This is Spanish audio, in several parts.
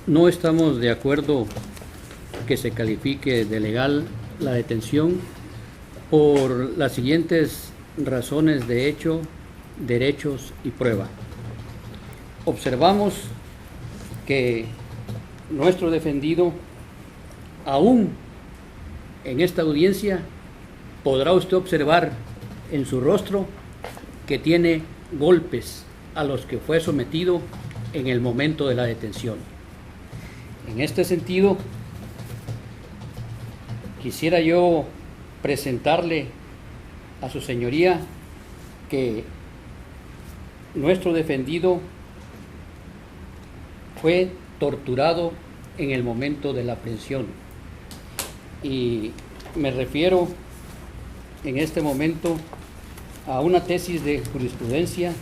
No estamos de acuerdo que se califique de legal la detención por las siguientes razones de hecho, derechos y prueba. Observamos que nuestro defendido, aún en esta audiencia, podrá usted observar en su rostro que tiene golpes a los que fue sometido en el momento de la detención. En este sentido, quisiera yo presentarle a su señoría que nuestro defendido fue torturado en el momento de la aprehensión, y me refiero en este momento a una tesis de jurisprudencia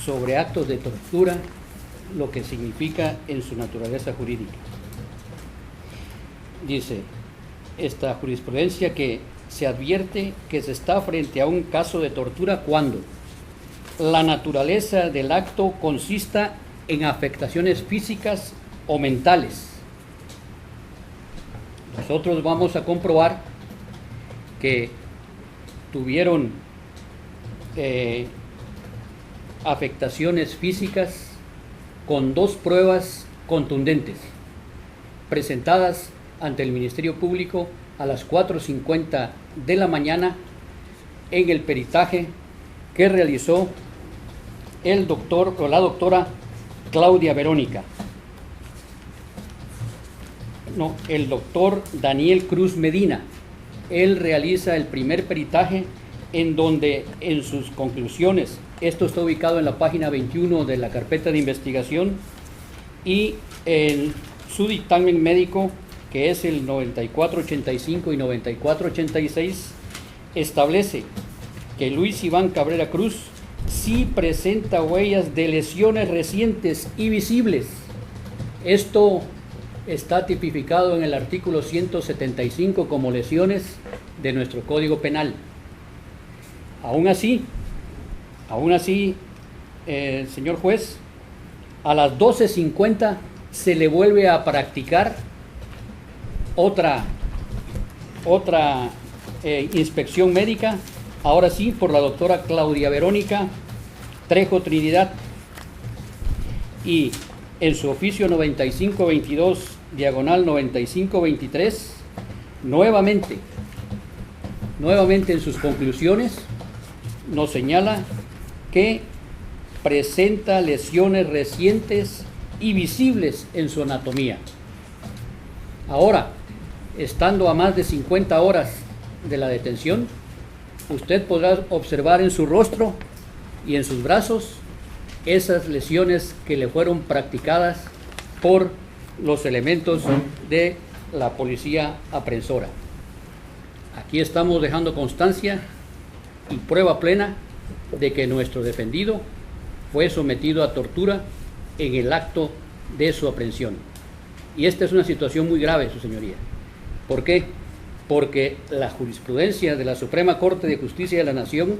sobre actos de tortura, lo que significa en su naturaleza jurídica. Dice esta jurisprudencia que se advierte que se está frente a un caso de tortura cuando la naturaleza del acto consista en afectaciones físicas o mentales. Nosotros vamos a comprobar que tuvieron afectaciones físicas con dos pruebas contundentes presentadas ante el Ministerio Público a las 4:50 de la mañana en el peritaje que realizó el doctor o la doctora Claudia Verónica. No, el doctor Daniel Cruz Medina. Él realiza el primer peritaje en donde en sus conclusiones, esto está ubicado en la página 21 de la carpeta de investigación, y en su dictamen médico, que es el 9485 y 9486, establece que Luis Iván Cabrera Cruz sí presenta huellas de lesiones recientes y visibles. Esto está tipificado en el artículo 175 como lesiones de nuestro Código Penal. Aún así, señor juez, a las 12:50 se le vuelve a practicar otra inspección médica, ahora sí por la doctora Claudia Verónica Trejo Trinidad, y en su oficio 9522/9523, nuevamente en sus conclusiones nos señala que presenta lesiones recientes y visibles en su anatomía. Ahora, estando a más de 50 horas de la detención, usted podrá observar en su rostro y en sus brazos esas lesiones que le fueron practicadas por los elementos de la policía apreensora. Aquí estamos dejando constancia y prueba plena de que nuestro defendido fue sometido a tortura en el acto de su aprehensión. Y esta es una situación muy grave, su señoría. ¿Por qué? Porque la jurisprudencia de la Suprema Corte de Justicia de la Nación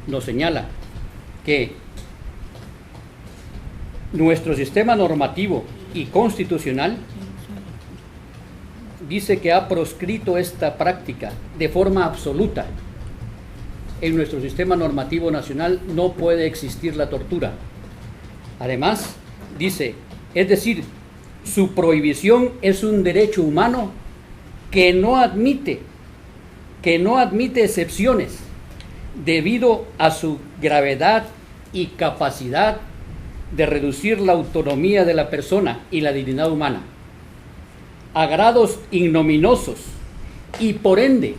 nos señala que nuestro sistema normativo y constitucional dice que ha proscrito esta práctica de forma absoluta. En nuestro sistema normativo nacional no puede existir la tortura. Además, dice, es decir, su prohibición es un derecho humano que no admite excepciones debido a su gravedad y capacidad de reducir la autonomía de la persona y la dignidad humana a grados ignominiosos, y por ende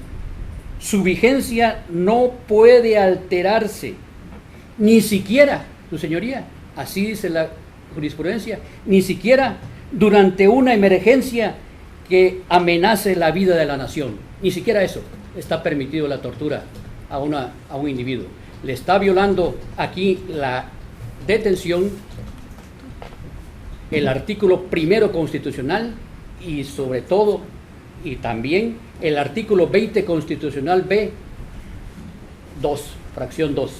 su vigencia no puede alterarse, ni siquiera, su señoría, así dice la jurisprudencia, ni siquiera durante una emergencia que amenace la vida de la nación. Ni siquiera eso está permitido, la tortura a un individuo. Le está violando aquí la detención el artículo primero constitucional, y sobre todo, y también el artículo 20 constitucional B 2, fracción 2,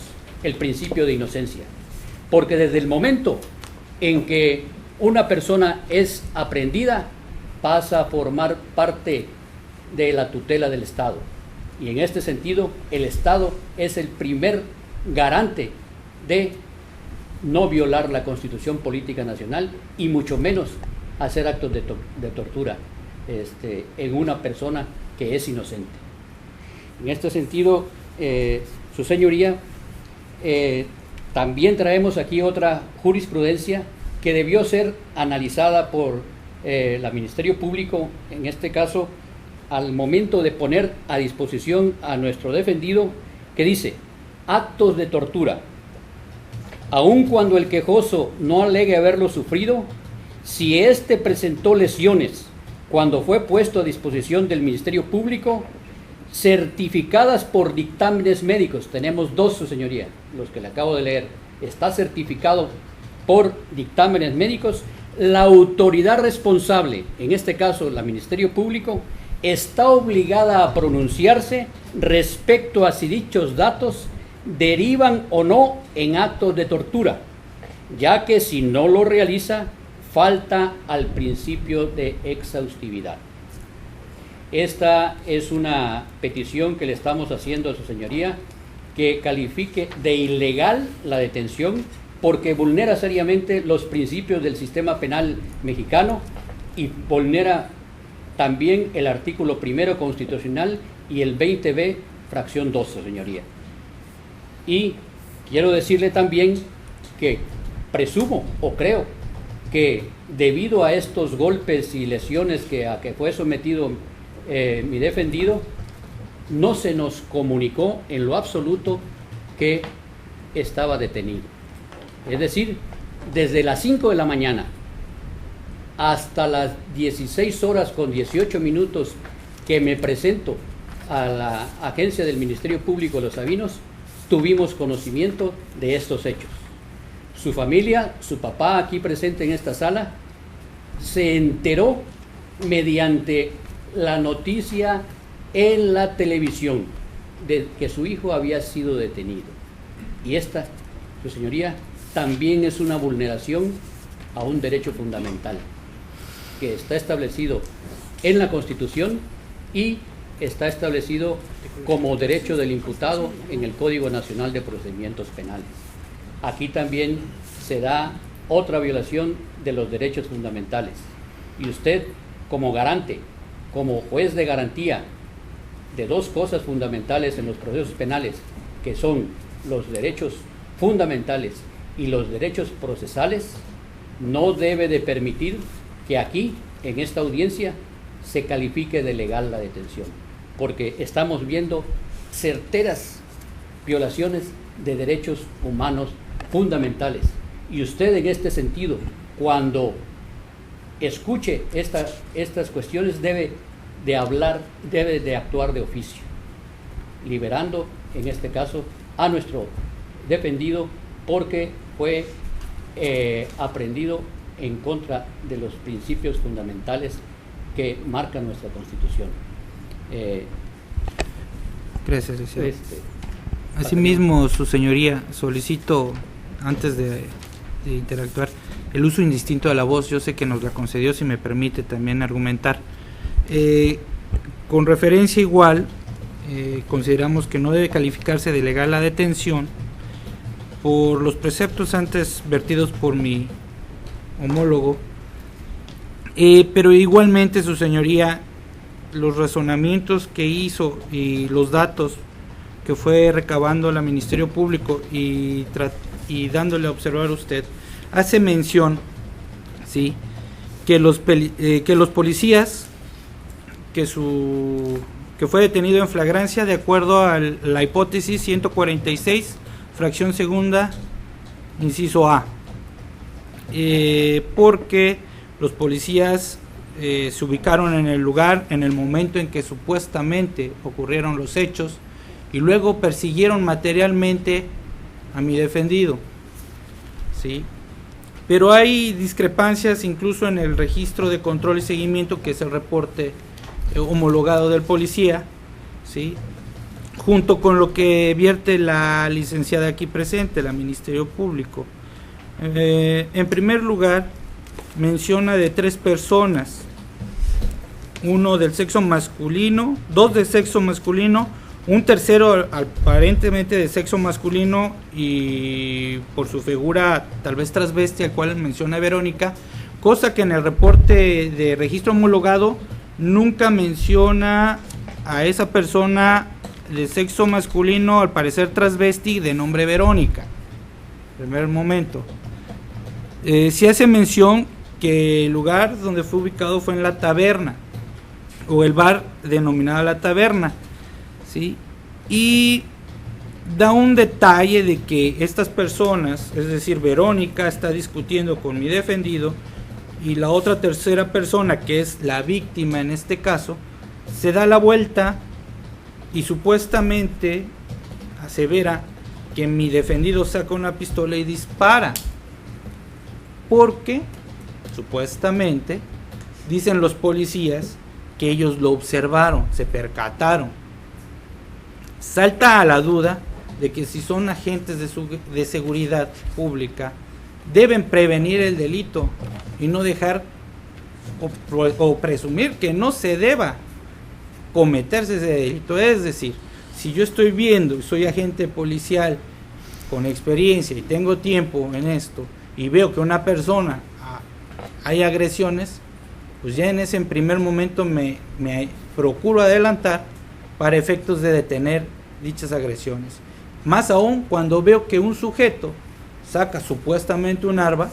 el principio de inocencia. Porque desde el momento en que una persona es aprehendida, pasa a formar parte de la tutela del Estado. Y en este sentido, el Estado es el primer garante de no violar la Constitución Política Nacional y mucho menos hacer actos de tortura en una persona que es inocente. En este sentido, su señoría, también traemos aquí otra jurisprudencia que debió ser analizada por el Ministerio Público, en este caso, al momento de poner a disposición a nuestro defendido, que dice: actos de tortura, aun cuando el quejoso no alegue haberlo sufrido, si éste presentó lesiones cuando fue puesto a disposición del Ministerio Público, certificadas por dictámenes médicos. Tenemos dos, su señoría, los que le acabo de leer. Está certificado por dictámenes médicos. La autoridad responsable, en este caso el Ministerio Público, está obligada a pronunciarse respecto a si dichos datos derivan o no en actos de tortura, ya que si no lo realiza, falta al principio de exhaustividad. Esta es una petición que le estamos haciendo a su señoría, que califique de ilegal la detención porque vulnera seriamente los principios del sistema penal mexicano y vulnera también el artículo 1 constitucional y el 20b, fracción 2, su señoría. Y quiero decirle también que presumo o creo que debido a estos golpes y lesiones a que fue sometido mi defendido, no se nos comunicó en lo absoluto que estaba detenido. Es decir, desde las 5 de la mañana hasta las 16 horas con 18 minutos que me presento a la agencia del Ministerio Público de Los Sabinos, tuvimos conocimiento de estos hechos. Su familia, su papá aquí presente en esta sala, se enteró mediante la noticia en la televisión de que su hijo había sido detenido. Y esta, su señoría, también es una vulneración a un derecho fundamental que está establecido en la Constitución y está establecido como derecho del imputado en el Código Nacional de Procedimientos Penales. Aquí también se da otra violación de los derechos fundamentales. Y usted, como garante, como juez de garantía de dos cosas fundamentales en los procesos penales, que son los derechos fundamentales y los derechos procesales, no debe de permitir que aquí, en esta audiencia, se califique de legal la detención, porque estamos viendo certeras violaciones de derechos humanos fundamentales. Y usted, en este sentido, cuando escuche estas cuestiones, debe de actuar de oficio, liberando, en este caso, a nuestro defendido, porque fue aprehendido en contra de los principios fundamentales que marca nuestra Constitución. Gracias, licenciado. Asimismo, su señoría, solicito, antes de interactuar, el uso indistinto de la voz. Yo sé que nos la concedió, si me permite también argumentar. Con referencia igual, consideramos que no debe calificarse de legal la detención por los preceptos antes vertidos por mi homólogo, pero igualmente, su señoría, los razonamientos que hizo y los datos que fue recabando el Ministerio Público y dándole a observar a usted, hace mención, ¿sí?, que los policías que fue detenido en flagrancia de acuerdo a la hipótesis 146, fracción segunda, inciso A, porque los policías se ubicaron en el lugar en el momento en que supuestamente ocurrieron los hechos y luego persiguieron materialmente a mi defendido, ¿sí? Pero hay discrepancias incluso en el registro de control y seguimiento, que es el reporte homologado del policía, ¿sí?, junto con lo que vierte la licenciada aquí presente, la Ministerio Público. En primer lugar, menciona de 3 personas, uno del sexo masculino, 2 del sexo masculino, un tercero aparentemente de sexo masculino y por su figura tal vez transvesti, al cual menciona Verónica, cosa que en el reporte de registro homologado nunca menciona a esa persona de sexo masculino, al parecer transvesti, de nombre Verónica. Primer momento. Se hace mención que el lugar donde fue ubicado fue en la taberna, o el bar denominado La Taberna, ¿sí? Y da un detalle de que estas personas, es decir, Verónica está discutiendo con mi defendido, y la otra tercera persona, que es la víctima en este caso, se da la vuelta y supuestamente asevera que mi defendido saca una pistola y dispara, porque supuestamente dicen los policías que ellos lo observaron, se percataron. Salta a la duda de que si son agentes de seguridad pública, deben prevenir el delito y no dejar o presumir que no se deba cometerse ese delito. Es decir, si yo estoy viendo y soy agente policial con experiencia y tengo tiempo en esto y veo que una persona hay agresiones, pues ya en ese primer momento me procuro adelantar para efectos de detener dichas agresiones. Más aún cuando veo que un sujeto saca supuestamente un arma,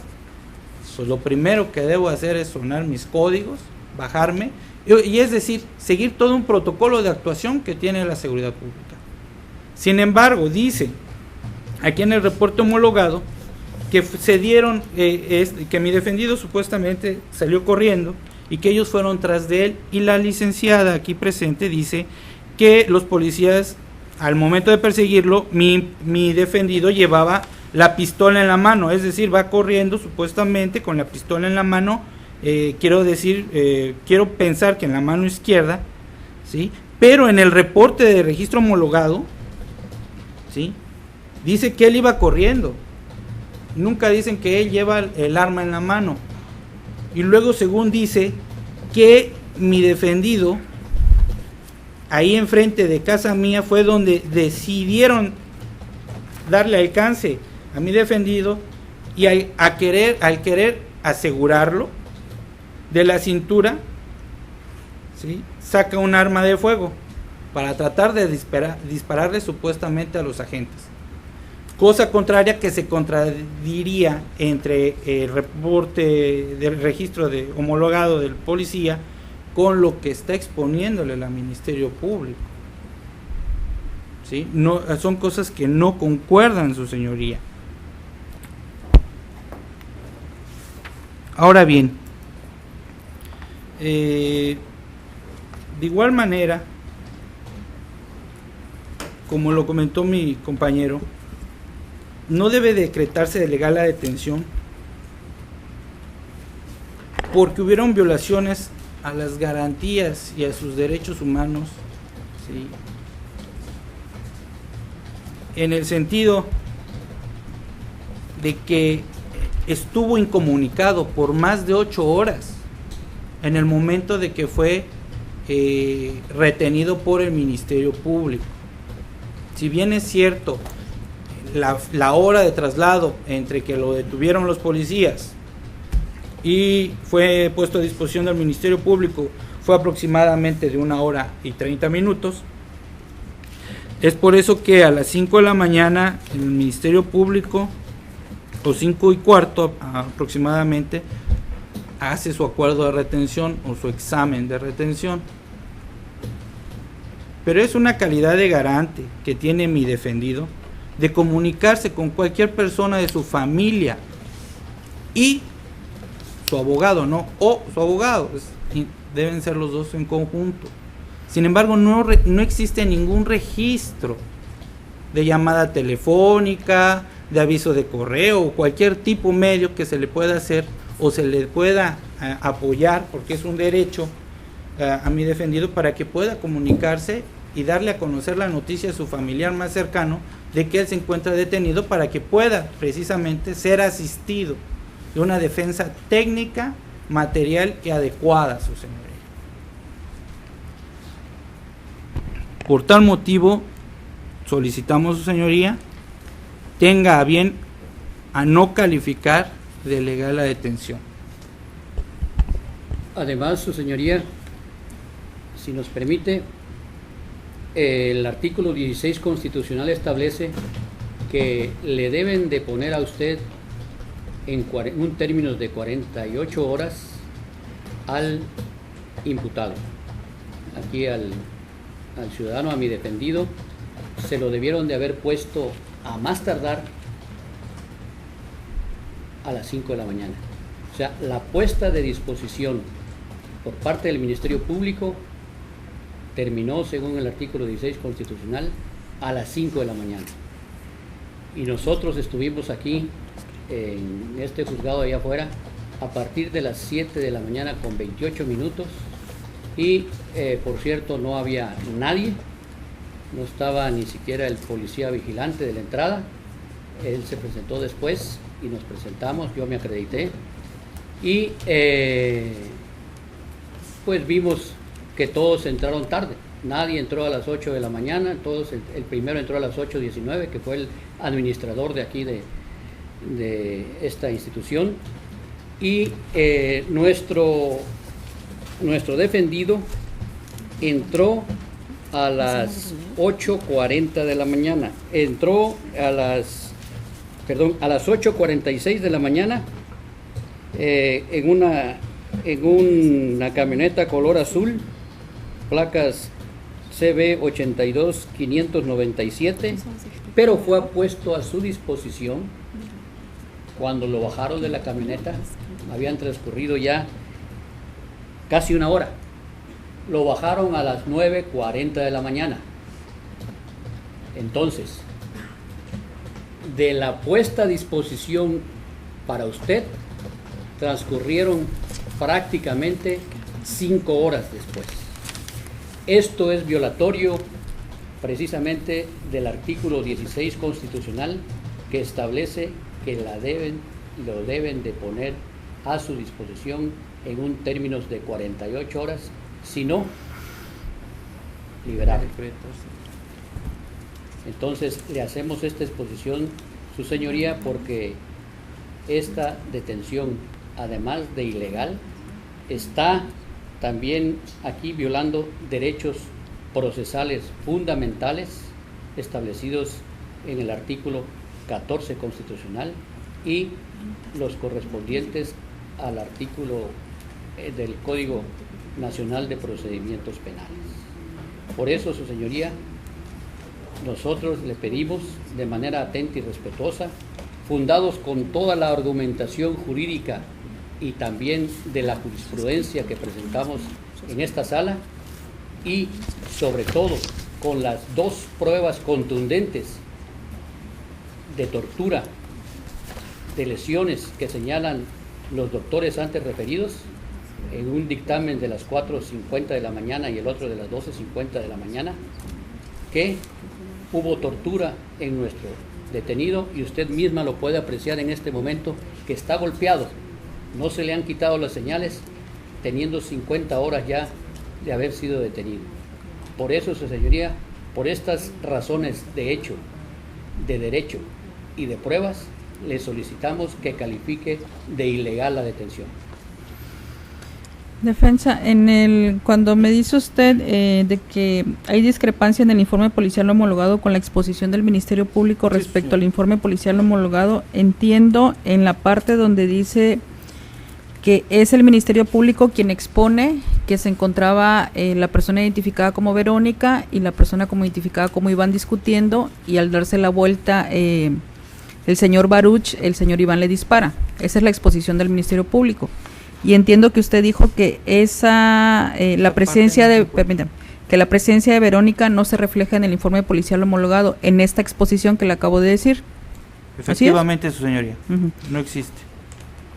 pues lo primero que debo hacer es sonar mis códigos, bajarme, y es decir, seguir todo un protocolo de actuación que tiene la seguridad pública. Sin embargo, dice aquí en el reporte homologado que se dieron, que mi defendido supuestamente salió corriendo y que ellos fueron tras de él, y la licenciada aquí presente dice que los policías al momento de perseguirlo, mi defendido llevaba la pistola en la mano, es decir, va corriendo supuestamente con la pistola en la mano, quiero pensar que en la mano izquierda, ¿sí? Pero en el reporte de registro homologado, ¿sí?, dice que él iba corriendo, nunca dicen que él lleva el arma en la mano, y luego según dice que mi defendido, ahí enfrente de casa mía fue donde decidieron darle alcance a mi defendido, y al querer asegurarlo de la cintura, ¿sí?, saca un arma de fuego para tratar de dispararle supuestamente a los agentes, cosa contraria que se contradiría entre el reporte del registro de homologado del policía con lo que está exponiéndole al Ministerio Público, ¿sí? No, son cosas que no concuerdan, su señoría. Ahora bien, de igual manera, como lo comentó mi compañero, no debe decretarse de legal la detención porque hubieron violaciones a las garantías y a sus derechos humanos, ¿sí?, en el sentido de que estuvo incomunicado por más de 8 horas en el momento de que fue retenido por el Ministerio Público. Si bien es cierto la hora de traslado entre que lo detuvieron los policías y fue puesto a disposición del Ministerio Público fue aproximadamente de 1 hora y 30 minutos, es por eso que a las 5 de la mañana el Ministerio Público, o 5:15 aproximadamente, hace su acuerdo de retención o su examen de retención. Pero es una calidad de garante que tiene mi defendido de comunicarse con cualquier persona de su familia y su abogado, ¿no? O su abogado, deben ser los dos en conjunto. Sin embargo, no existe ningún registro de llamada telefónica, de aviso de correo o cualquier tipo medio que se le pueda hacer o se le pueda apoyar, porque es un derecho a mi defendido, para que pueda comunicarse y darle a conocer la noticia a su familiar más cercano de que él se encuentra detenido, para que pueda precisamente ser asistido. de una defensa técnica, material y adecuada, su señoría. Por tal motivo, solicitamos, su señoría, tenga a bien a no calificar de ilegal la detención. Además, su señoría, si nos permite, el artículo 16 constitucional establece que le deben de poner a usted en un término de 48 horas al imputado. Aquí al ciudadano, a mi defendido, se lo debieron de haber puesto a más tardar a las 5 de la mañana. O sea, la puesta de disposición por parte del Ministerio Público terminó, según el artículo 16 constitucional, a las 5 de la mañana. Y nosotros estuvimos aquí en este juzgado allá afuera a partir de las 7 de la mañana con 28 minutos y por cierto no había nadie, no estaba ni siquiera el policía vigilante de la entrada. Él se presentó después y nos presentamos, yo me acredité y pues vimos que todos entraron tarde. Nadie entró a las 8 de la mañana, todos, el primero entró a las 8:19, que fue el administrador de aquí de esta institución, y nuestro defendido entró a las 8:40 de la mañana, entró a las 8:46 de la mañana en una camioneta color azul, placas CB 82597, pero fue puesto a su disposición cuando lo bajaron de la camioneta. Habían transcurrido ya casi una hora. Lo bajaron a las 9:40 de la mañana. Entonces, de la puesta a disposición para usted, transcurrieron prácticamente 5 horas después. Esto es violatorio precisamente del artículo 16 constitucional, que establece que lo deben de poner a su disposición en un término de 48 horas, si no, liberar. Entonces le hacemos esta exposición, su señoría, porque esta detención, además de ilegal, está también aquí violando derechos procesales fundamentales establecidos en el artículo 14 constitucional y los correspondientes al artículo del Código Nacional de Procedimientos Penales. Por eso, su señoría, nosotros le pedimos de manera atenta y respetuosa, fundados con toda la argumentación jurídica y también de la jurisprudencia que presentamos en esta sala, y sobre todo con las 2 pruebas contundentes de tortura, de lesiones que señalan los doctores antes referidos, en un dictamen de las 4:50 de la mañana y el otro de las 12:50 de la mañana, que hubo tortura en nuestro detenido, y usted misma lo puede apreciar en este momento, que está golpeado. No se le han quitado las señales, teniendo 50 horas ya de haber sido detenido. Por eso, su señoría, por estas razones de hecho, de derecho y de pruebas, le solicitamos que califique de ilegal la detención. Defensa, cuando me dice usted de que hay discrepancia en el informe policial homologado con la exposición del Ministerio Público respecto al informe policial homologado, entiendo en la parte donde dice que es el Ministerio Público quien expone que se encontraba la persona identificada como Verónica y la persona como identificada como Iván discutiendo, y al darse la vuelta el señor Baruch, el señor Iván le dispara. Esa es la exposición del Ministerio Público. Y entiendo que usted dijo que la presencia de Verónica no se refleja en el informe policial homologado en esta exposición que le acabo de decir. Efectivamente, su señoría, no existe.